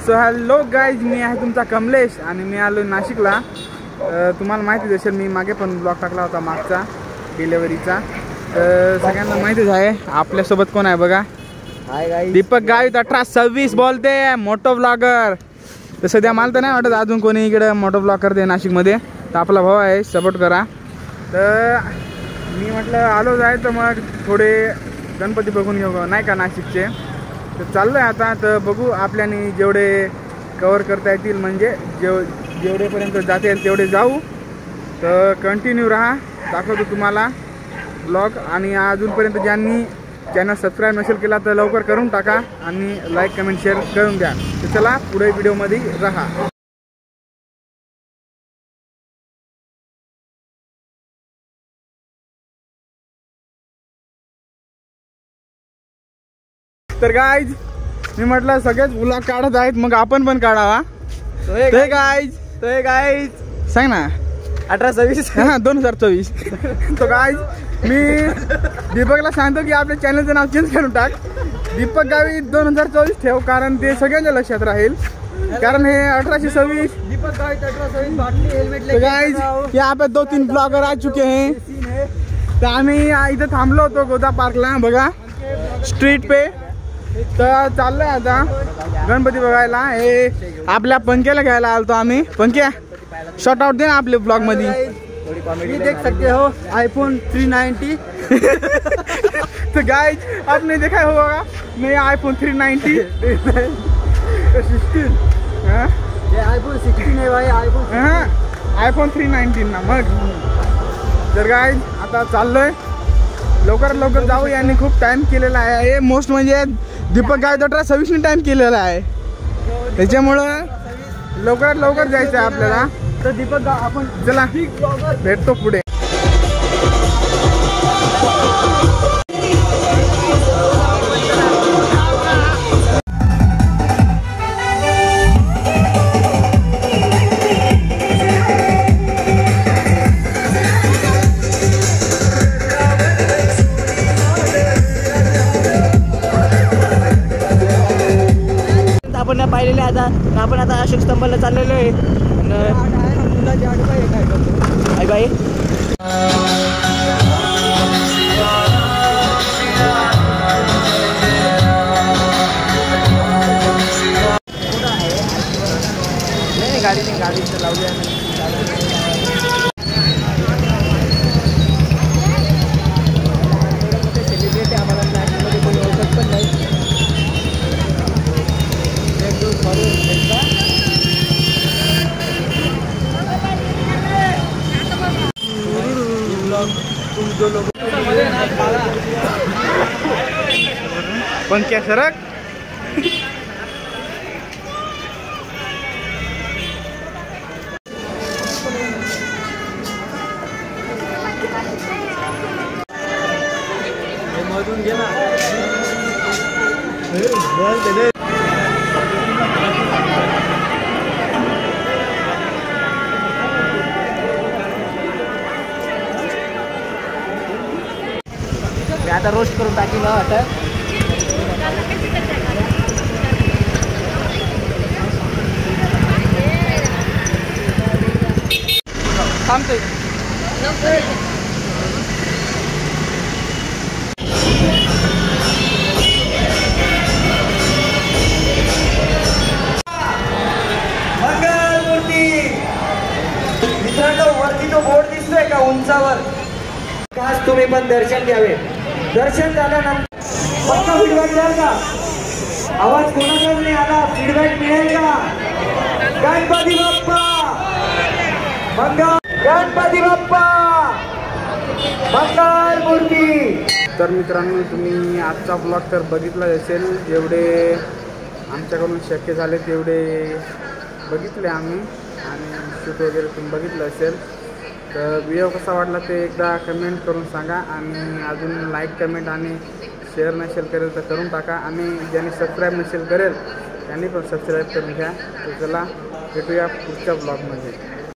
So hello guys, मी आहे तुमचा कमलेश आणि मी आलो नाशिकला. तुम्हाला माहितीच असेल, मी मागे पण ब्लॉग टाकला होता मागचा डिलेवरीचा. तर सगळ्यांना माहितीच आहे आपल्यासोबत कोण आहे बघा. हाय गाईज, दीपक गावित 1826 बोलते, मोठो ब्लॉगर. तर सध्या मला तर नाही वाटत अजून कोणी इकडे मोठो ब्लॉग करते नाशिकमध्ये. तर आपला भाऊ आहे, सपोर्ट करा. तर मी म्हटलं आलो जाय तर मग थोडे गणपती बघून घेऊ नाही का नाशिकचे. तर चाललो आहे आता. तर बघू आपल्याने जेवढे कवर करता येतील, म्हणजे जेवढेपर्यंत जाता येईल तेवढे जाऊ. तर कंटिन्यू राहा, दाखवतो तुम्हाला ब्लॉग. आणि अजूनपर्यंत ज्यांनी चॅनल सबस्क्राईब नसेल केला तर लवकर करून टाका आणि लाईक कमेंट शेअर करून द्या. तर चला पुढे व्हिडिओमध्ये राहा. तर गाईज, मी म्हटलं सगळेच ब्लॉग काढत आहेत, मग आपण पण काढावा. ते गाईज सांग ना. 1826 हां 2024. तो गाईज मी दीपकला सांगतो की आपल्या चॅनलचं नाव चेंज करून टाक. दीपक गावित 2024 ठेव, कारण ते सगळ्यांच्या लक्षात राहील. कारण हे 1826 दीपक गावित 1826 बाटली हेलमेट. तो गाईज यहाँ पे 2-3 ब्लॉगर आ चुके हैं. तर आम्ही इथं थांबलो होतो गोदा पार्कला बघा, स्ट्रीट पे. तर चाललोय आता गणपती बघायला. हे आपल्या पंख्याला घ्यायला आलतो आम्ही. पंख्या शॉर्ट आउट दे ना आपले ब्लॉग मध्ये. ये देख सकते हो iPhone 390. तो गाइस आपने देखा होगा नया iPhone 390 16. हाँ ये iPhone 16 है भाई. iPhone 390 ना मग. तर गाइस आता चाललोय, लवकर जाऊ. यांनी खूप टाइम केलेला आहे. हे मोस्ट म्हणजे दीपक गावित 1826 टाइम केलेला आहे, त्याच्यामुळं लवकर जायचं आहे आपल्याला. तर दीपक आपण चला भेटतो पुढे. आपण पाहिलेले आपण आता अशोक स्तंभाला चाललेलो आहे. आई बाई गाडी तर लावली आहे. सेलिब्रिटी आम्हाला नाशिकमध्ये कोणी ओळखत पण नाही. पंख्या सरक. मधून गेला. मी आता रोस्ट करून टाकी ना आता. थांबतोय. मंगलमूर्ती मित्रांनो, वरती तो बोर्ड दिसतोय का उंचावर, खास तुम्ही पण दर्शन घ्यावे. दर्शन झाल्यानंतर पक्का फीडबॅक द्याल का? आवाज कोणाचाच नाही आला, फीडबॅक मिळेल का? गणपती बाप्पा गणपती बाप्पा मंगलमूर्ती. तर मित्रांनो, तुम्ही आजचा ब्लॉग तर बघितला असेल. जेवढे आमच्याकडून शक्य झाले तेवढे बघितले आम्ही, आणि शूट वगैरे तुम्ही बघितलं असेल. तर व्हिडिओ कसा वाटला ते एकदा कमेंट करून सांगा. आणि अजून लाईक कमेंट आणि शेअर नसेल करेल तर करून टाका. आणि ज्यांनी सबस्क्राईब नसेल करेल त्यांनी पण सबस्क्राईब करून घ्या. तर चला भेटूया पुढच्या ब्लॉगमध्ये.